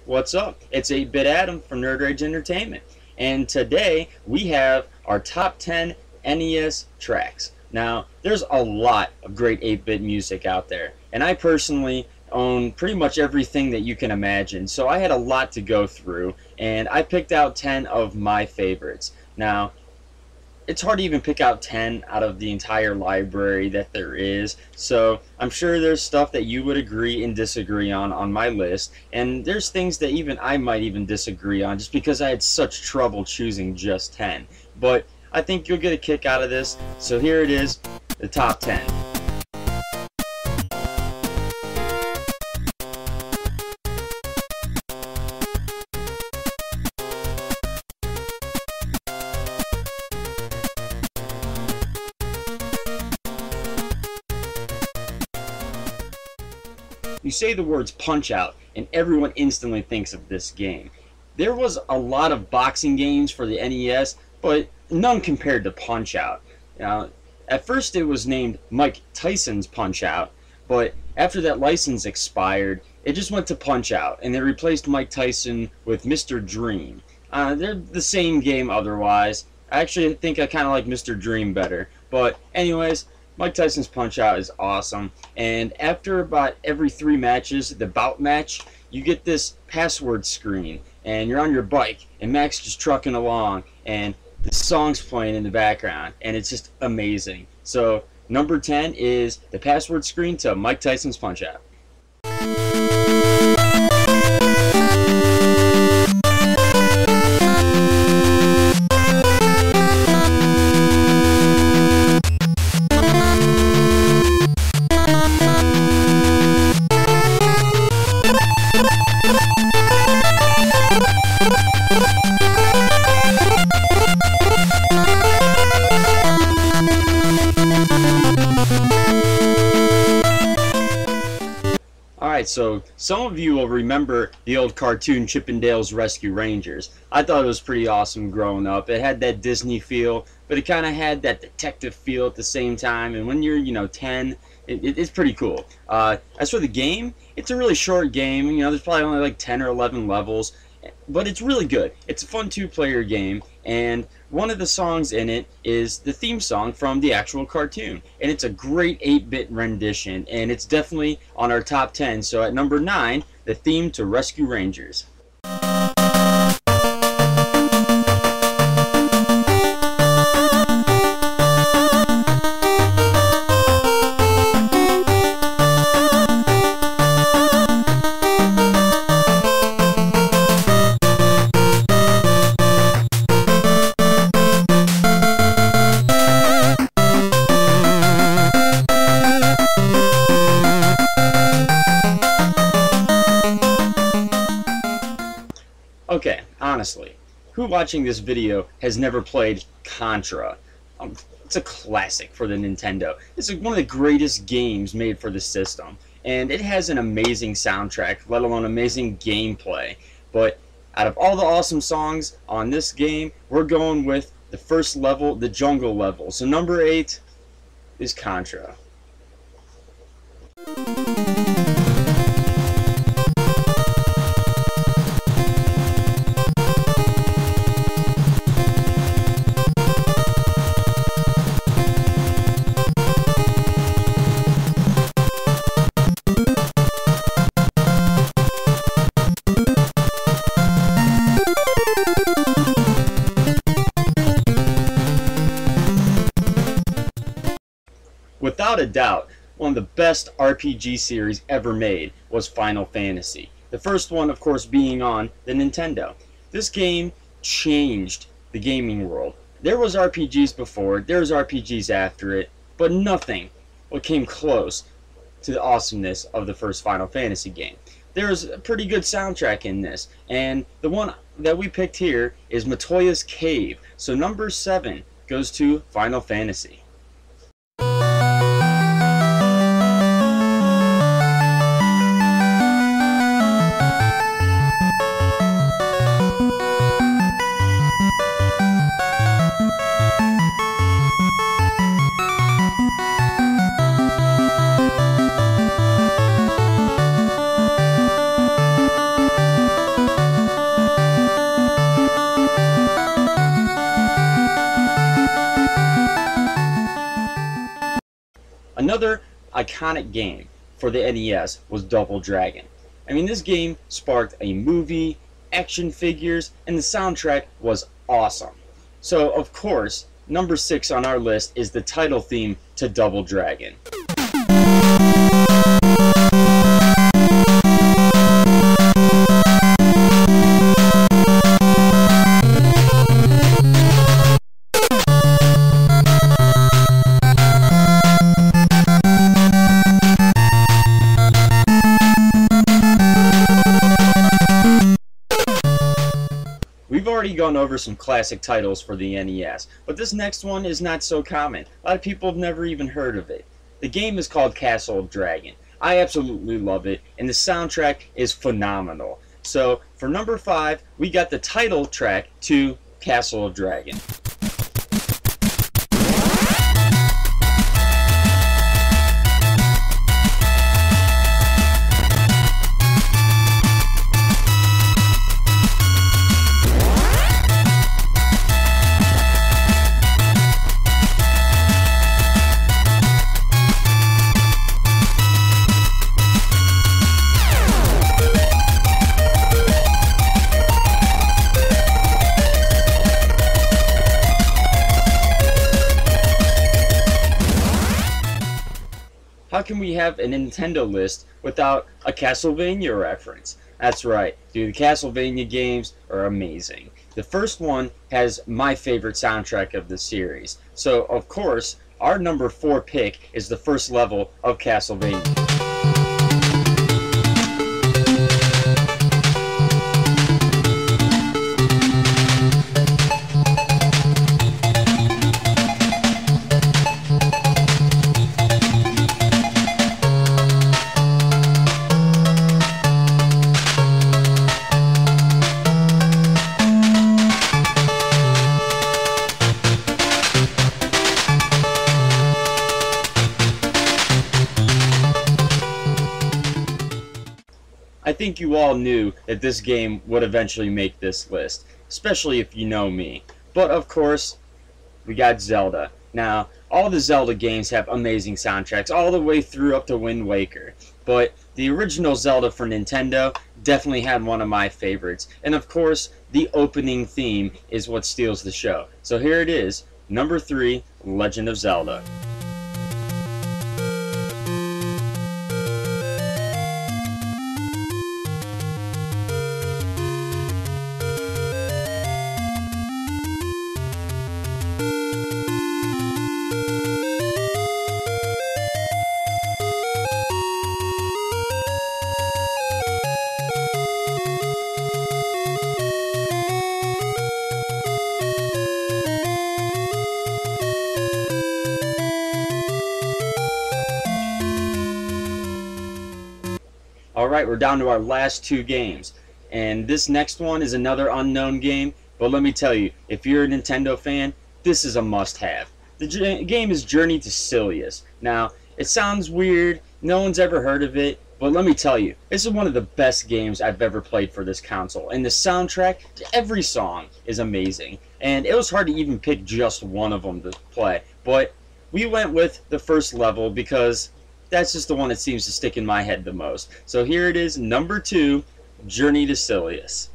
What's up? It's 8-Bit Adam from Nerd Rage Entertainment, and today we have our top 10 NES tracks. Now, there's a lot of great 8-bit music out there, and I personally own pretty much everything that you can imagine, so I had a lot to go through, and I picked out 10 of my favorites. Now, it's hard to even pick out 10 out of the entire library that there is, so I'm sure there's stuff that you would agree and disagree on my list, and there's things that even I might even disagree on just because I had such trouble choosing just 10. But I think you'll get a kick out of this, so here it is, the top 10. You say the words Punch-Out, and everyone instantly thinks of this game. There was a lot of boxing games for the NES, but none compared to Punch-Out. Now, at first it was named Mike Tyson's Punch-Out, but after that license expired, it just went to Punch-Out, and they replaced Mike Tyson with Mr. Dream. They're the same game otherwise. I actually think I kind of like Mr. Dream better, but anyways, Mike Tyson's Punch-Out is awesome, and after about every 3 matches, the bout match, you get this password screen, and you're on your bike, and Mac's just trucking along, and the song's playing in the background, and it's just amazing. So, number 10 is the password screen to Mike Tyson's Punch-Out. Alright, so some of you will remember the old cartoon Chip 'n Dale's Rescue Rangers. I thought it was pretty awesome growing up. It had that Disney feel, but it kind of had that detective feel at the same time, and when you're, 10, it's pretty cool. As for the game, it's a really short game. There's probably only like 10 or 11 levels, but it's really good. It's a fun 2-player game, and one of the songs in it is the theme song from the actual cartoon, and it's a great 8-bit rendition, and it's definitely on our top 10. So at number 9, the theme to Rescue Rangers. Okay, honestly, who watching this video has never played Contra? It's a classic for the Nintendo. It's one of the greatest games made for the system, and it has an amazing soundtrack, let alone amazing gameplay. But out of all the awesome songs on this game, we're going with the first level, the jungle level. So number 8 is Contra. Without a doubt, one of the best RPG series ever made was Final Fantasy. The first one, of course, being on the Nintendo. This game changed the gaming world. There was RPGs before, there was RPGs after it, but nothing came close to the awesomeness of the first Final Fantasy game. There's a pretty good soundtrack in this, and the one that we picked here is Matoya's Cave. So number 7 goes to Final Fantasy. iconic game for the NES was Double Dragon. I mean, this game sparked a movie, action figures, and the soundtrack was awesome. So, of course, number 6 on our list is the title theme to Double Dragon. We've already gone over some classic titles for the NES, but this next one is not so common. A lot of people have never even heard of it. The game is called Castle of Dragon. I absolutely love it, and the soundtrack is phenomenal. So, for number 5, we got the title track to Castle of Dragon. How can we have a Nintendo list without a Castlevania reference? That's right, dude, the Castlevania games are amazing. The first one has my favorite soundtrack of the series. So, of course, our number 4 pick is the first level of Castlevania. I think you all knew that this game would eventually make this list, especially if you know me. But of course, we got Zelda. Now, all the Zelda games have amazing soundtracks, all the way through up to Wind Waker. But the original Zelda for Nintendo definitely had one of my favorites. And of course, the opening theme is what steals the show. So here it is, number 3, Legend of Zelda. Alright, we're down to our last 2 games. And this next one is another unknown game, but let me tell you, if you're a Nintendo fan, this is a must-have. The game is Journey to Silius. Now, it sounds weird, no one's ever heard of it, but let me tell you, this is one of the best games I've ever played for this console. And the soundtrack, every song is amazing. And it was hard to even pick just one of them to play. But we went with the first level because that's just the one that seems to stick in my head the most. So here it is, number 2, Journey to Silius.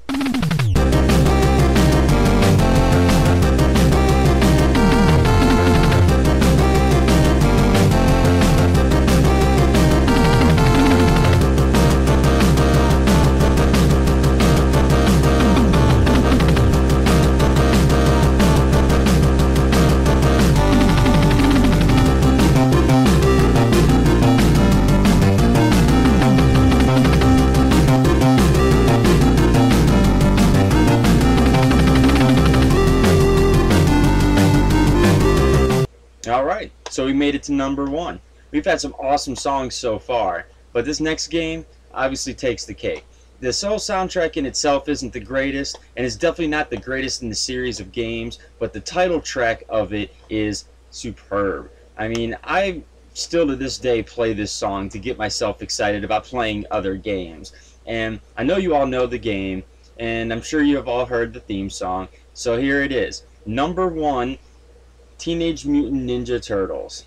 Alright, so we made it to number 1. We've had some awesome songs so far, but this next game obviously takes the cake. This whole soundtrack in itself isn't the greatest, and it's definitely not the greatest in the series of games, but the title track of it is superb. I mean, I still to this day play this song to get myself excited about playing other games. And I know you all know the game, and I'm sure you have all heard the theme song, so here it is. Number 1, Teenage Mutant Ninja Turtles.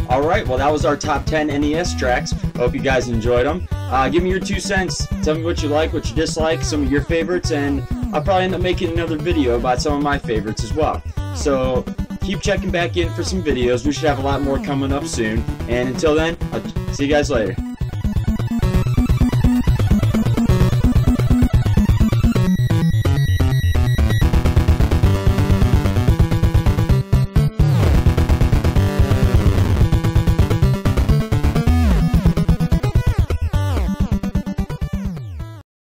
Alright, well that was our top 10 NES tracks. Hope you guys enjoyed them. Give me your 2 cents. Tell me what you like, what you dislike, some of your favorites, and I'll probably end up making another video about some of my favorites as well. So keep checking back in for some videos. We should have a lot more coming up soon. And until then, I'll see you guys later.